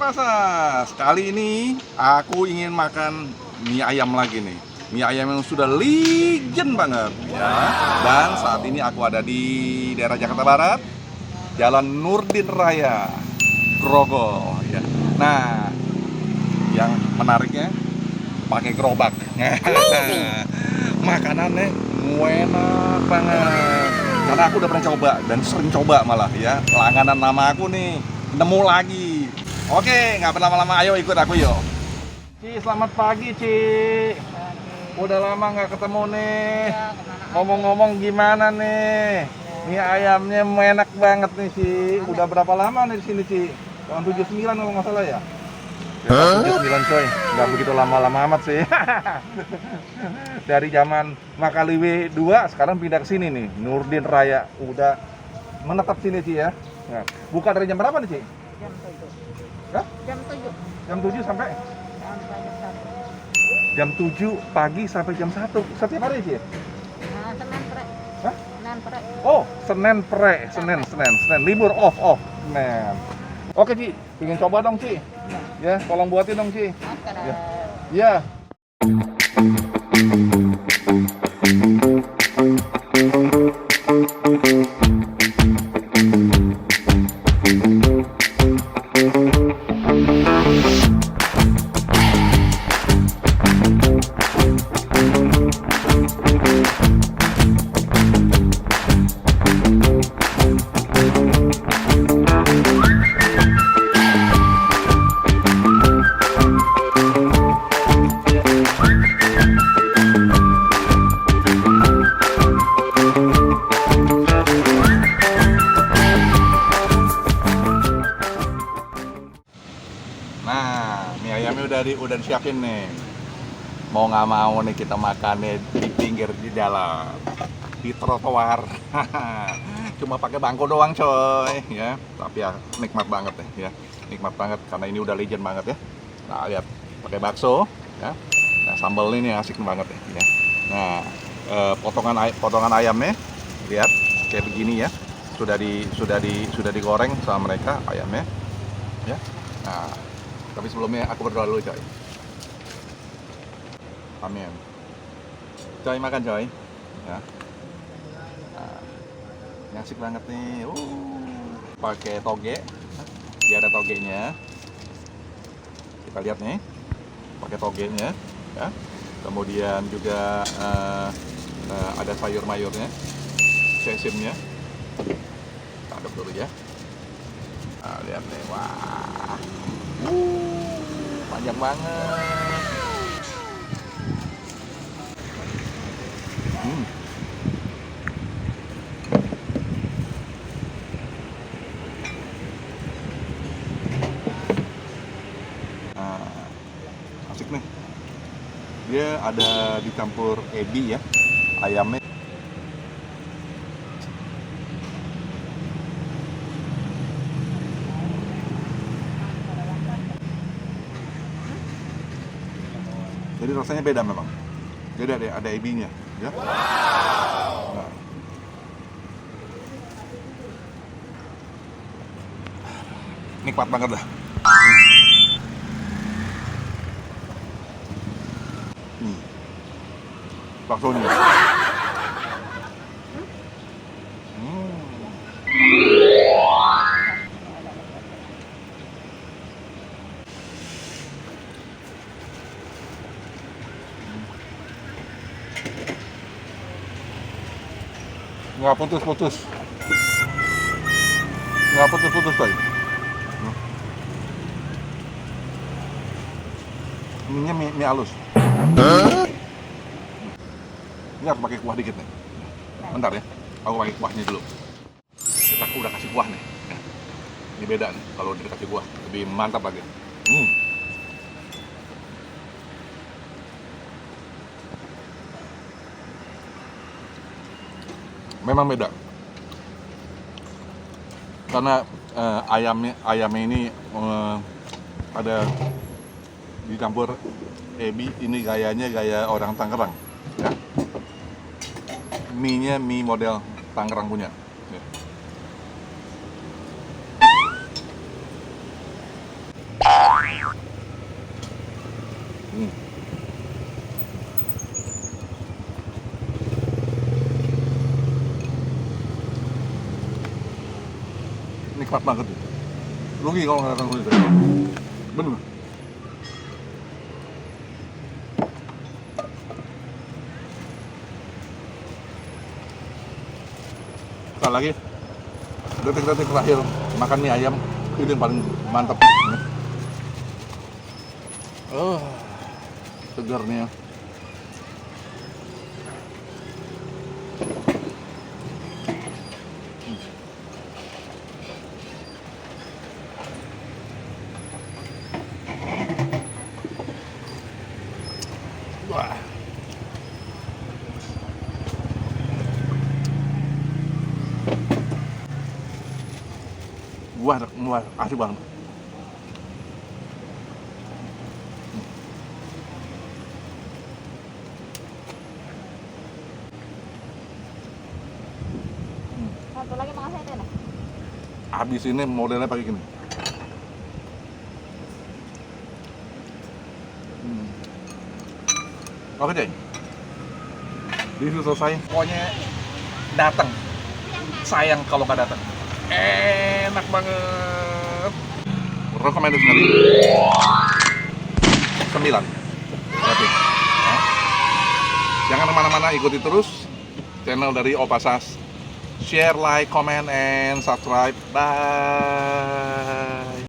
Pasas. Kali ini aku ingin makan mie ayam lagi nih. Mie ayam yang sudah legend banget ya. Dan saat ini aku ada di daerah Jakarta Barat, Jalan Nurdin Raya, Grogol ya. Nah, yang menariknya pakai gerobak. Makanannya enak banget. Karena aku udah pernah coba dan sering coba malah ya. Langganan nama aku nih, nemu lagi. Oke, nggak berlama-lama, ayo ikut aku yuk. Ci, selamat pagi Ci. Udah lama nggak ketemu nih. Ngomong-ngomong gimana nih? Mie ayamnya enak banget nih Ci. Udah berapa lama nih di sini Ci? Tahun 79 kalau nggak salah ya? Tahun 79 coy, nggak begitu lama-lama amat sih. Dari zaman Makaliwe 2 sekarang pindah ke sini nih, Nurdin Raya. Udah menetap sini Ci ya. Nah, buka dari jam berapa nih Ci? Jam 7. Hah? Jam 7. Jam 7 sampai? Sampai jam 1. Jam 7 pagi sampai jam 1. Setiap hari Ci? Nah, Senin pre. Hah? Senin pre. Oh, Senin pre, Senin libur off, men. Oke Ci, pengen coba dong Ci. Ya, tolong buatin dong Ci. Oke Ya. dah. Ya. Nah, mie ayamnya udah disiapin nih. Mau nggak mau nih kita makannya di pinggir di jalan, di trotoar. Cuma pakai bangku doang coy, ya. Tapi ya nikmat banget deh, ya. Nikmat banget karena ini udah legend banget ya. Nah, lihat pakai bakso, ya. Nah, sambal ini asik banget ya. Nah, potongan ayamnya, lihat kayak begini ya. Sudah digoreng sama mereka ayamnya, ya. Nah, tapi sebelumnya aku berdoa dulu coy. Amin. Coy makan coy. Ya. Nah, asik banget nih. Pakai toge. Dia ada togenya. Kita lihat nih. Pakai togenya, ya. Kemudian juga ada sayur-mayurnya, sesimnya. Kita aduk dulu ya. Nah, lihat nih, wah. Panjang banget. Nah, asik nih. Dia ada dicampur ebi ya, ayamnya. Jadi rasanya beda memang. Jadi ada ebinya, ya. Nah. Nikmat banget dah. Baksonya. Nggak putus-putus coy. Ininya mie halus. Ini harus pakai kuah dikit nih. Bentar ya, aku pakai kuahnya dulu. Aku udah kasih kuah nih. Ini beda nih kalau udah dikasih kuah, lebih mantap lagi. Memang beda karena ayamnya ini ada dicampur ebi. Ini gayanya gaya orang Tangerang ya. Mie-nya mie model Tangerang punya ya. Hmm. Nikmat banget ya. Rugi kalau nggak datang ke sini. Bener. Sekali lagi, detik-detik terakhir makan mie ayam ini yang paling mantap. Segarnya. Wah. Wah, asik banget. Satu lagi makasih itu nah. Habis ini modelnya pakai gini. Oke deh. Ini selesai. Pokoknya datang. Sayang kalau nggak datang. Enak banget. Recommended sekali. 9. Berarti. Ya. Jangan kemana-mana, ikuti terus channel dari Opa Sas. Share, like, comment, and subscribe. Bye.